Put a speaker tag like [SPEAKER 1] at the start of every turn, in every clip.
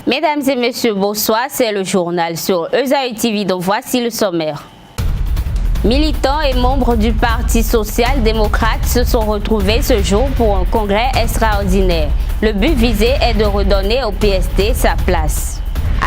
[SPEAKER 1] Mesdames et messieurs, bonsoir, c'est le journal sur Esaü TV, donc voici le sommaire. Militants et membres du Parti social-démocrate se sont retrouvés ce jour pour un congrès extraordinaire. Le but visé est de redonner au PST sa place.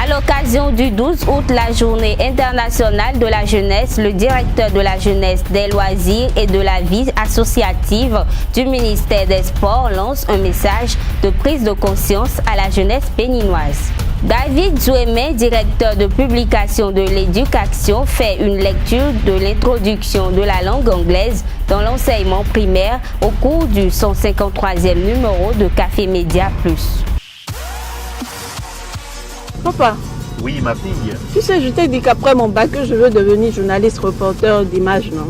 [SPEAKER 1] À l'occasion du 12 août, la journée internationale de la jeunesse, le directeur de la jeunesse, des loisirs et de la vie associative du ministère des Sports lance un message de prise de conscience à la jeunesse béninoise. David Zouémé, directeur de publication de l'éducation, fait une lecture de l'introduction de la langue anglaise dans l'enseignement primaire au cours du 153e numéro de Café Média Plus.
[SPEAKER 2] Papa.
[SPEAKER 3] Oui, ma fille.
[SPEAKER 2] Tu sais, je t'ai dit qu'après mon bac, je veux devenir journaliste reporter d'images, non?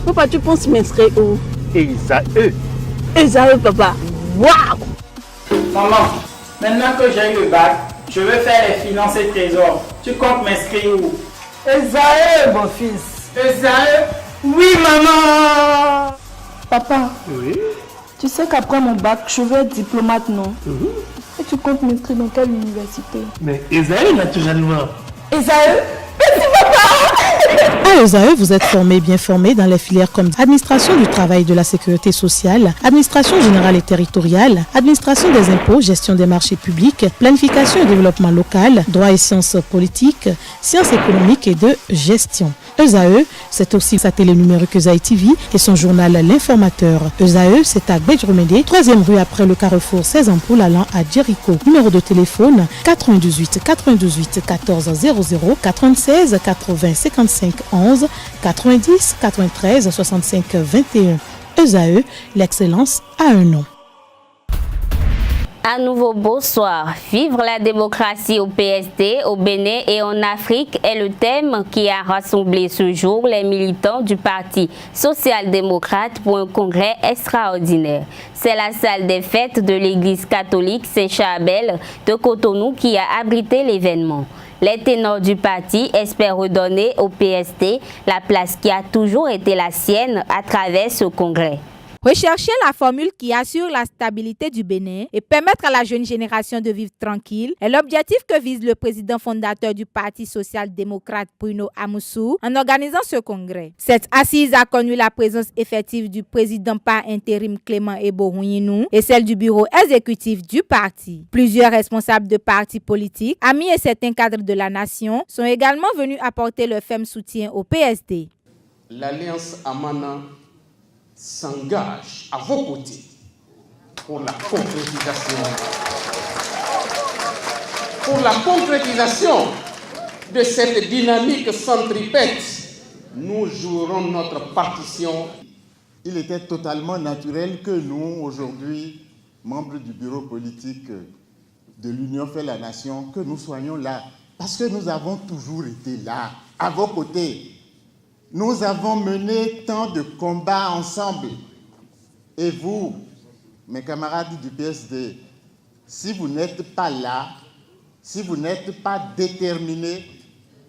[SPEAKER 2] Papa, tu penses m'inscrire où?
[SPEAKER 3] Esaü.
[SPEAKER 2] Esaü, papa. Waouh!
[SPEAKER 4] Maman, maintenant que j'ai eu le bac, je veux faire les finances et trésors. Tu comptes m'inscrire où?
[SPEAKER 2] Esaü, mon fils.
[SPEAKER 4] Esaü? Oui, maman!
[SPEAKER 5] Papa,
[SPEAKER 3] Oui.
[SPEAKER 5] tu sais qu'après mon bac, je veux être diplomate, non? Et tu comptes m'inscrire dans quelle université?
[SPEAKER 3] Mais Esaü, naturellement.
[SPEAKER 5] Esaü?
[SPEAKER 6] À Esaü, vous êtes bien formé dans les filières comme administration du travail et de la sécurité sociale, administration générale et territoriale, administration des impôts, gestion des marchés publics, planification et développement local, droit et sciences politiques, sciences économiques et de gestion. Esaü, c'est aussi sa télé numérique Esaü TV et son journal L'Informateur. Esaü, c'est à Bedjromede, 3e rue après le carrefour 16 ampoules allant à Jericho. Numéro de téléphone 98 98 14 00 96 80 55 11 90 93 65 21. Esaü, l'excellence a un nom.
[SPEAKER 1] À nouveau, bonsoir. Vivre la démocratie au PST, au Bénin et en Afrique est le thème qui a rassemblé ce jour les militants du Parti social-démocrate pour un congrès extraordinaire. C'est la salle des fêtes de l'église catholique Saint-Charbel de Cotonou qui a abrité l'événement. Les ténors du parti espèrent redonner au PST la place qui a toujours été la sienne à travers ce congrès.
[SPEAKER 7] Rechercher la formule qui assure la stabilité du Bénin et permettre à la jeune génération de vivre tranquille est l'objectif que vise le président fondateur du Parti social-démocrate Bruno Amoussou en organisant ce congrès. Cette assise a connu la présence effective du président par intérim Clément Eborouinou et celle du bureau exécutif du parti. Plusieurs responsables de partis politiques, amis et certains cadres de la nation sont également venus apporter leur ferme soutien au PSD.
[SPEAKER 8] L'Alliance Amana s'engage à vos côtés pour la concrétisation de cette dynamique centripète. Nous jouerons notre partition.
[SPEAKER 9] Il était totalement naturel que nous, aujourd'hui, membres du bureau politique de l'Union fait la nation, que nous soyons là, parce que nous avons toujours été là, à vos côtés. Nous avons mené tant de combats ensemble. Et vous, mes camarades du PSD, si vous n'êtes pas là, si vous n'êtes pas déterminés,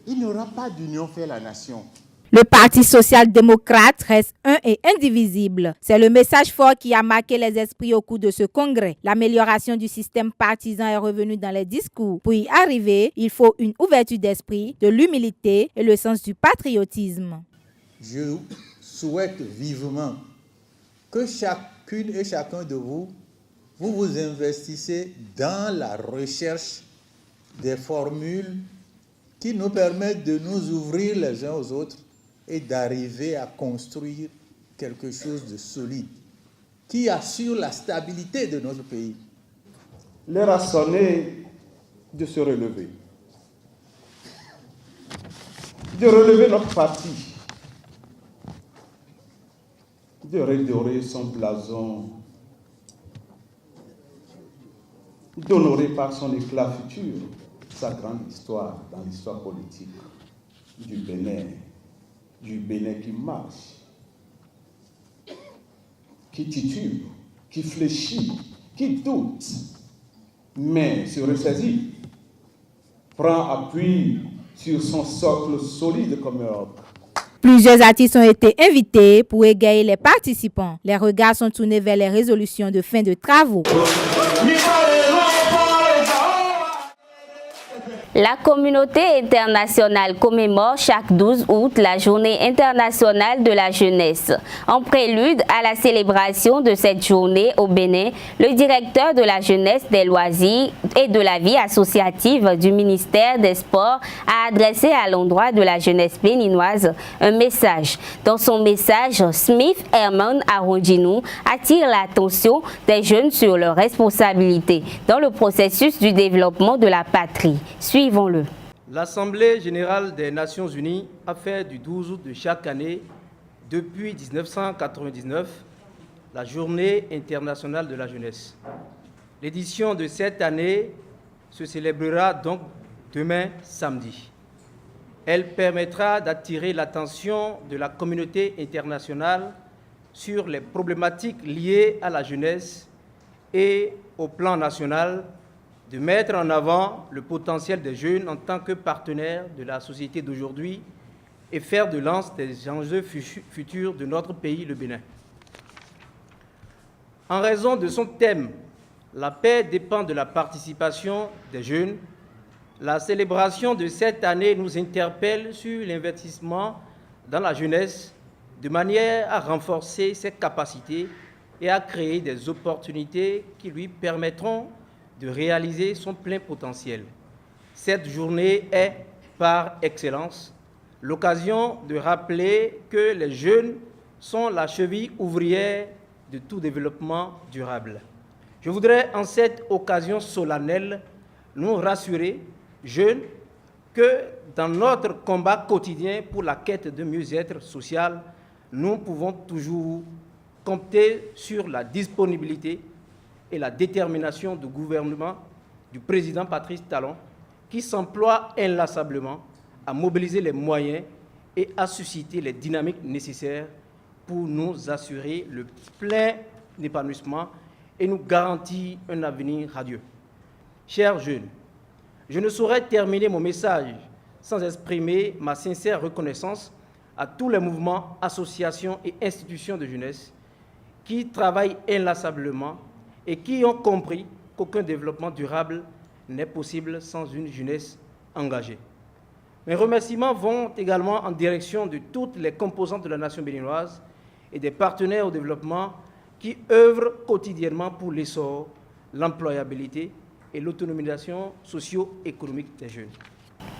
[SPEAKER 9] il n'y aura pas d'union fait la nation.
[SPEAKER 7] Le Parti social-démocrate reste un et indivisible. C'est le message fort qui a marqué les esprits au cours de ce congrès. L'amélioration du système partisan est revenue dans les discours. Pour y arriver, il faut une ouverture d'esprit, de l'humilité et le sens du patriotisme.
[SPEAKER 10] Je souhaite vivement que chacune et chacun de vous, vous investissez dans la recherche des formules qui nous permettent de nous ouvrir les uns aux autres et d'arriver à construire quelque chose de solide qui assure la stabilité de notre pays.
[SPEAKER 11] L'heure a sonné de se relever, de relever notre parti, de redorer son blason, d'honorer par son éclat futur sa grande histoire dans l'histoire politique du Bénin qui marche, qui titube, qui fléchit, qui doute, mais se ressaisit, prend appui sur son socle solide comme Europe.
[SPEAKER 7] Plusieurs artistes ont été invités pour égayer les participants. Les regards sont tournés vers les résolutions de fin de travaux.
[SPEAKER 1] La communauté internationale commémore chaque 12 août la Journée internationale de la jeunesse. En prélude à la célébration de cette journée au Bénin, le directeur de la jeunesse, des loisirs et de la vie associative du ministère des Sports a adressé à l'endroit de la jeunesse béninoise un message. Dans son message, Smith Herman Arondjinou attire l'attention des jeunes sur leurs responsabilités dans le processus du développement de la patrie. Suivons-le.
[SPEAKER 12] L'Assemblée générale des Nations unies a fait du 12 août de chaque année, depuis 1999, la Journée internationale de la jeunesse. L'édition de cette année se célébrera donc demain samedi. Elle permettra d'attirer l'attention de la communauté internationale sur les problématiques liées à la jeunesse et au plan national, de mettre en avant le potentiel des jeunes en tant que partenaires de la société d'aujourd'hui et faire de lance des enjeux futurs de notre pays, le Bénin. En raison de son thème, la paix dépend de la participation des jeunes, la célébration de cette année nous interpelle sur l'investissement dans la jeunesse de manière à renforcer ses capacités et à créer des opportunités qui lui permettront de réaliser son plein potentiel. Cette journée est, par excellence, l'occasion de rappeler que les jeunes sont la cheville ouvrière de tout développement durable. Je voudrais, en cette occasion solennelle, nous rassurer, jeunes, que dans notre combat quotidien pour la quête de mieux-être social, nous pouvons toujours compter sur la disponibilité et la détermination du gouvernement du président Patrice Talon, qui s'emploie inlassablement à mobiliser les moyens et à susciter les dynamiques nécessaires pour nous assurer le plein épanouissement et nous garantir un avenir radieux. Chers jeunes, je ne saurais terminer mon message sans exprimer ma sincère reconnaissance à tous les mouvements, associations et institutions de jeunesse qui travaillent inlassablement et qui ont compris qu'aucun développement durable n'est possible sans une jeunesse engagée. Mes remerciements vont également en direction de toutes les composantes de la nation béninoise et des partenaires au développement qui œuvrent quotidiennement pour l'essor, l'employabilité et l'autonomisation socio-économique des jeunes.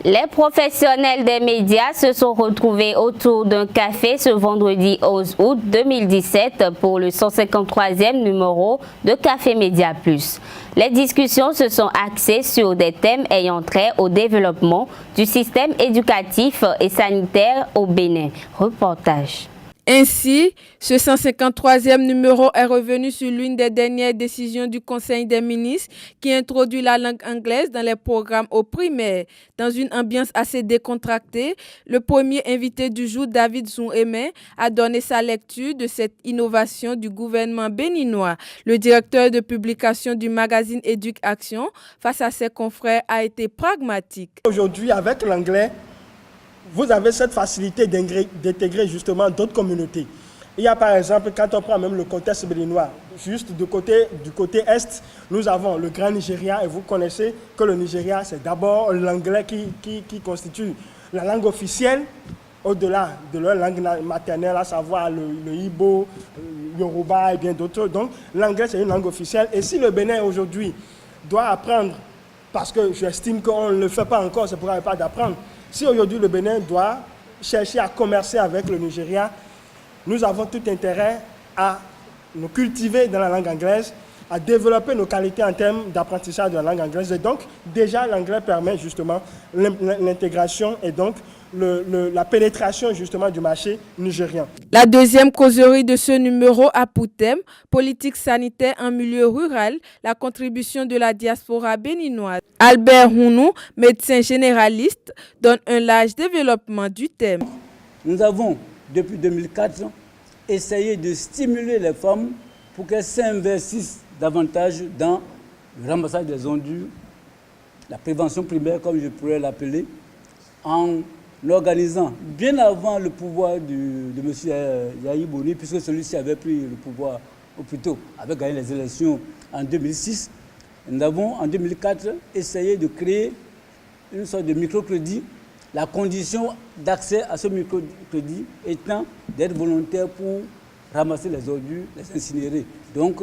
[SPEAKER 1] Les professionnels des médias se sont retrouvés autour d'un café ce vendredi 11 août 2017 pour le 153e numéro de Café Média Plus. Les discussions se sont axées sur des thèmes ayant trait au développement du système éducatif et sanitaire au Bénin. Reportage.
[SPEAKER 13] Ainsi, ce 153e numéro est revenu sur l'une des dernières décisions du Conseil des ministres qui introduit la langue anglaise dans les programmes au primaire. Dans une ambiance assez décontractée, le premier invité du jour, David Zoum-Emen, a donné sa lecture de cette innovation du gouvernement béninois. Le directeur de publication du magazine Éduc-Action, face à ses confrères, a été pragmatique.
[SPEAKER 14] Aujourd'hui, avec l'anglais, vous avez cette facilité d'intégrer justement d'autres communautés. Il y a par exemple, quand on prend même le contexte béninois, juste du côté Est, nous avons le Grand Nigeria et vous connaissez que le Nigeria, c'est d'abord l'anglais qui constitue la langue officielle au-delà de leur langue maternelle, à savoir le Igbo, le Yoruba et bien d'autres. Donc l'anglais, c'est une langue officielle. Et si le Bénin aujourd'hui doit apprendre, parce que j'estime qu'on ne le fait pas encore, c'est pour ne pas d'apprendre, si aujourd'hui le Bénin doit chercher à commercer avec le Nigeria, nous avons tout intérêt à nous cultiver dans la langue anglaise, à développer nos qualités en termes d'apprentissage de la langue anglaise. Et donc, déjà, l'anglais permet justement l'intégration et donc la pénétration justement du marché nigérien.
[SPEAKER 13] La deuxième causerie de ce numéro a pour thème politique sanitaire en milieu rural, la contribution de la diaspora béninoise. Albert Hounou, médecin généraliste, donne un large développement du thème.
[SPEAKER 15] Nous avons, depuis 2004, essayé de stimuler les femmes pour qu'elles s'investissent davantage dans le ramassage des ordures, la prévention primaire, comme je pourrais l'appeler, en organisant, bien avant le pouvoir de M. Yahi Boni, puisque celui-ci avait pris le pouvoir, ou plutôt avait gagné les élections en 2006, nous avons en 2004 essayé de créer une sorte de microcrédit, la condition d'accès à ce microcrédit étant d'être volontaire pour ramasser les ordures, les incinérer. Donc,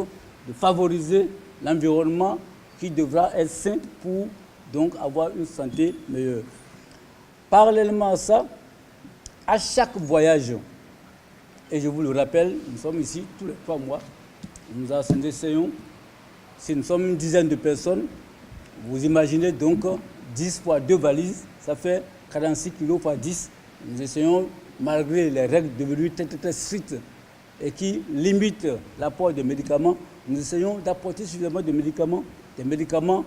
[SPEAKER 15] de favoriser l'environnement qui devra être sain pour donc avoir une santé meilleure. Parallèlement à ça, à chaque voyage, et je vous le rappelle, nous sommes ici tous les 3 mois, nous essayons, si nous sommes une dizaine de personnes, vous imaginez donc 10 fois 2 valises, ça fait 46 kilos fois 10. Nous essayons, malgré les règles devenues très, très, très strictes et qui limitent l'apport de médicaments, nous essayons d'apporter suffisamment de médicaments, des médicaments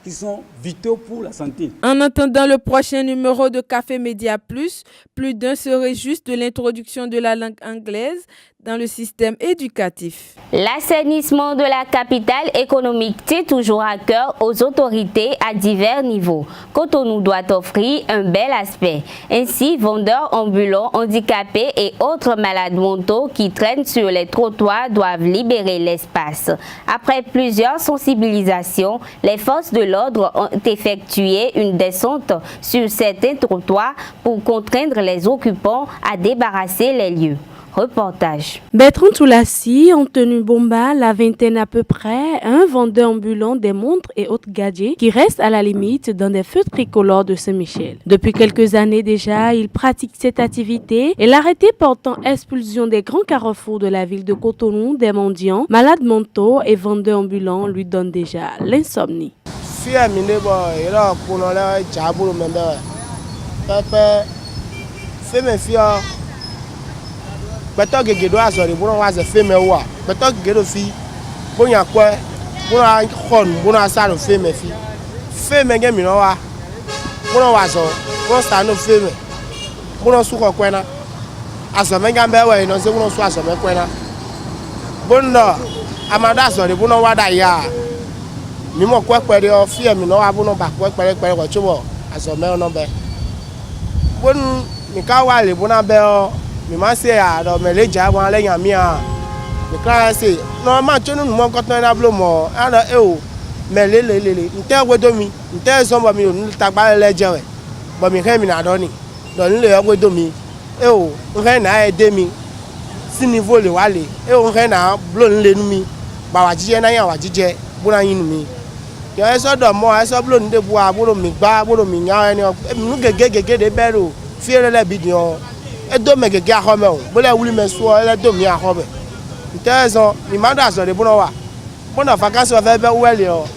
[SPEAKER 15] qui sont vitaux pour la santé.
[SPEAKER 13] En attendant le prochain numéro de Café Média Plus, plus d'un se réjouissent de l'introduction de la langue anglaise dans le système éducatif.
[SPEAKER 1] L'assainissement de la capitale économique tient toujours à cœur aux autorités à divers niveaux. Cotonou doit offrir un bel aspect. Ainsi, vendeurs ambulants, handicapés et autres malades mentaux qui traînent sur les trottoirs doivent libérer l'espace. Après plusieurs sensibilisations, les forces de l'ordre ont effectué une descente sur certains trottoirs pour contraindre les occupants à débarrasser les lieux. Reportage.
[SPEAKER 16] Bertrand Toulassi, Anthony Bomba, la vingtaine à peu près, un vendeur ambulant des montres et autres gadgets qui reste à la limite dans des feux tricolores de Saint-Michel. Depuis quelques années déjà, il pratique cette activité et l'arrêté portant expulsion des grands carrefours de la ville de Cotonou, des mendiants, malades mentaux et vendeurs ambulants lui donne déjà l'insomnie.
[SPEAKER 14] Beto gege do azori bono wa ze feme wa beto gege do fi bonya kwa bono a khon bono asa no feme fi feme ge mi no wa bono wa zo bono sta no feme bono su ko kwena aso me ga mbe we no se bono su aso me kwena bono amada azori bono wa da ya mi mo kwa kwere o fi mi no wa bono ba kwa kwere ko chubo aso me no be bono mi ka wa le bono be o mi ma se a do me le ja wan le yan mi a mi kra se no ma chonu mo ko tan na blo mo ana e o me le nte wedo mi nte so mo mi o ni ta gba le je we bo mi kan mi na do ni le wedo mi e o nkan na e de mi si niveau le wale e o nkan na blo ni le nu mi ba wa jije na yan wa jije bu na yin nu mi yo e so do mo e so blo ni de bu a blo mi gba blo mi nya eni mi nu gege de bero fi le bi di o edo megege ahome o bole wuli meso ele do mi ahome ntezo mi manda so de bono wa bono vacances wa be wele o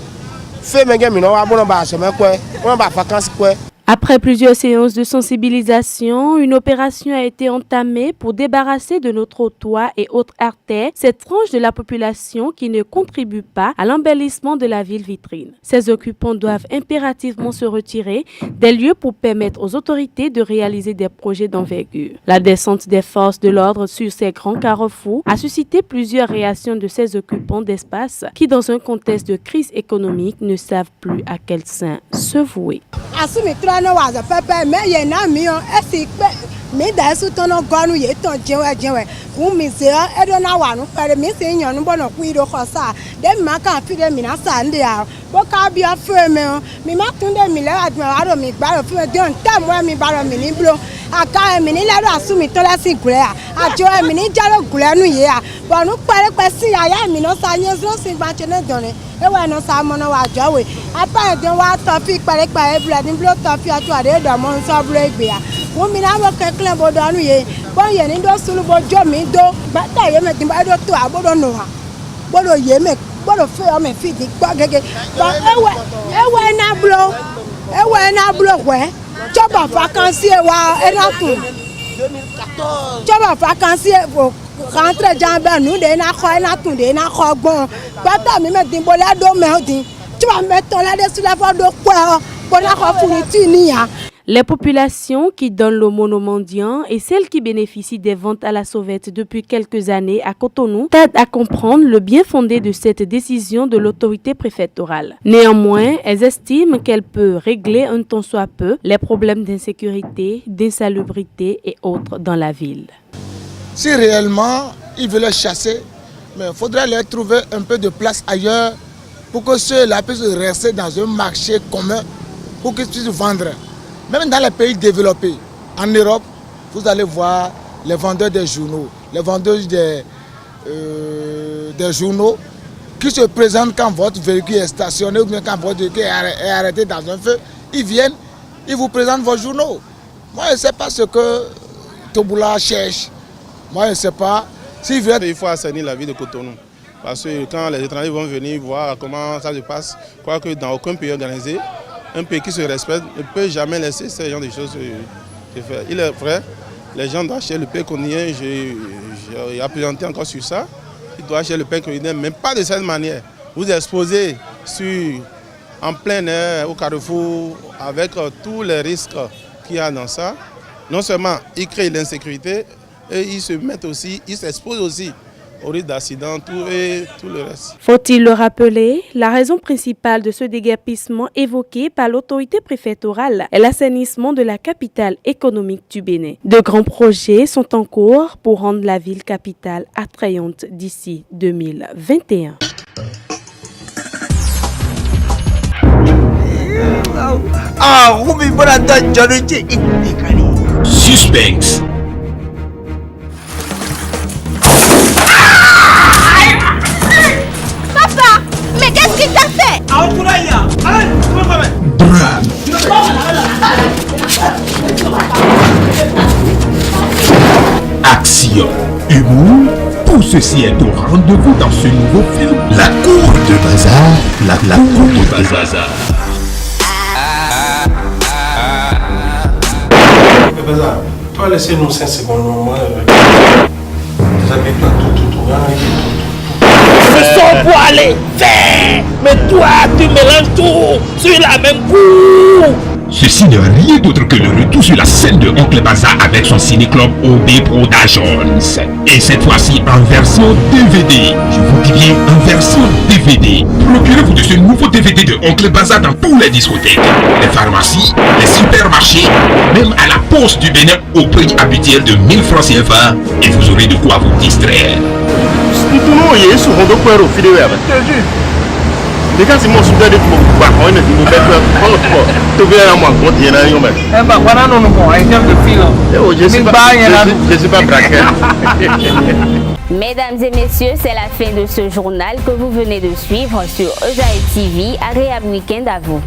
[SPEAKER 14] fe mege mi no wa bono ba so mekwe bono ba vacances kwe.
[SPEAKER 16] Après plusieurs séances de sensibilisation, une opération a été entamée pour débarrasser de nos trottoirs et autres artères cette frange de la population qui ne contribue pas à l'embellissement de la ville vitrine. Ces occupants doivent impérativement se retirer des lieux pour permettre aux autorités de réaliser des projets d'envergure. La descente des forces de l'ordre sur ces grands carrefours a suscité plusieurs réactions de ces occupants d'espace qui, dans un contexte de crise économique, ne savent plus à quel sein se vouer.
[SPEAKER 17] No was a pepper, me na mi on esikpe mi da su ton no gonu ye ton jewe fu mi se e do na wa no pere mi se yan no bo no ku iro khosa de ma kan fi de mi na sa nde a bo ka bi a fe me mi ma tun de mi le adma wa do mi gba ro fi de on ta mo mi ba ro mi ni blo aka mi ni le do asu mi to la si gure a jo mi ni jaro gure nu ye a bo no pere pe si aya mi no sa yen so si gba che ne don e wa no sa mo no wa jowe apa de wa to fi pere bla ni blo to fi atu ade do mo so blo egbe a wo mi na mo kekle bo do anu ye bo ye ni do sulu bo jo mi do ba ta ye me tin ba do to abodo no ha bo do ye me bo do fe o me fi di gba gege ba ewe na blo we job vacances wa e na tun 2014 job vacances rentre jambe nous de na kho na tun de na kho gbon ba ta mi me tin bo la do me odin tu vas mettre là dessus la voie de quoi pour la fourniture nia.
[SPEAKER 16] Les populations qui donnent le monomendiant et celles qui bénéficient des ventes à la sauvette depuis quelques années à Cotonou t'aident à comprendre le bien fondé de cette décision de l'autorité préfectorale. Néanmoins, elles estiment qu'elle peut régler un tant soit peu les problèmes d'insécurité, d'insalubrité et autres dans la ville.
[SPEAKER 18] Si réellement ils veulent les chasser, mais il faudrait leur trouver un peu de place ailleurs pour que ceux-là puissent rester dans un marché commun pour qu'ils puissent vendre. Même dans les pays développés, en Europe, vous allez voir les vendeurs des journaux, les vendeurs des journaux qui se présentent quand votre véhicule est stationné ou bien quand votre véhicule est arrêté dans un feu. Ils viennent, ils vous présentent vos journaux. Moi, je ne sais pas ce que Toboula cherche. Moi, je ne sais pas.
[SPEAKER 19] Il faut assainir la vie de Cotonou. Parce que quand les étrangers vont venir voir comment ça se passe, je crois que dans aucun pays organisé, un pays qui se respecte ne peut jamais laisser ce genre de choses se faire. Il est vrai, les gens doivent acheter le pain congolien, j'ai appréhendé encore sur ça. Ils doivent acheter le pain congolien, mais pas de cette manière. Vous exposez en plein air, au carrefour, avec tous les risques qu'il y a dans ça. Non seulement ils créent l'insécurité, et ils se mettent aussi, ils s'exposent aussi au risque d'accident et tout le reste.
[SPEAKER 16] Faut-il le rappeler, la raison principale de ce déguerpissement évoqué par l'autorité préfectorale est l'assainissement de la capitale économique du Bénin. De grands projets sont en cours pour rendre la ville capitale attrayante d'ici 2021.
[SPEAKER 20] Suspense.
[SPEAKER 17] Papa, mais qu'est-ce qu'il t'a fait?
[SPEAKER 20] Action, humour, tout ceci est au rendez-vous dans ce nouveau film, La Cour de Bazar, la Cour de Bazar.
[SPEAKER 21] Bazar, toi laissez-nous 5 secondes, moi, vous avez pas tout.
[SPEAKER 22] Je sors pour aller faire, mais toi tu mélanges tout sur la même cour.
[SPEAKER 20] Ceci n'est rien d'autre que le retour sur la scène de Oncle Bazar avec son ciné-club OB Productions. Et cette fois-ci en version DVD. Je vous dis bien en version DVD. Procurez-vous de ce nouveau DVD de Oncle Bazar dans tous les discothèques, les pharmacies, les supermarchés, même à la poste du Bénin au prix habituel de 1000 francs CFA. Et vous aurez de quoi vous distraire.
[SPEAKER 1] Mesdames et messieurs, c'est la fin de ce journal que vous venez de suivre sur Esaïe TV. Agréable week-end à vous.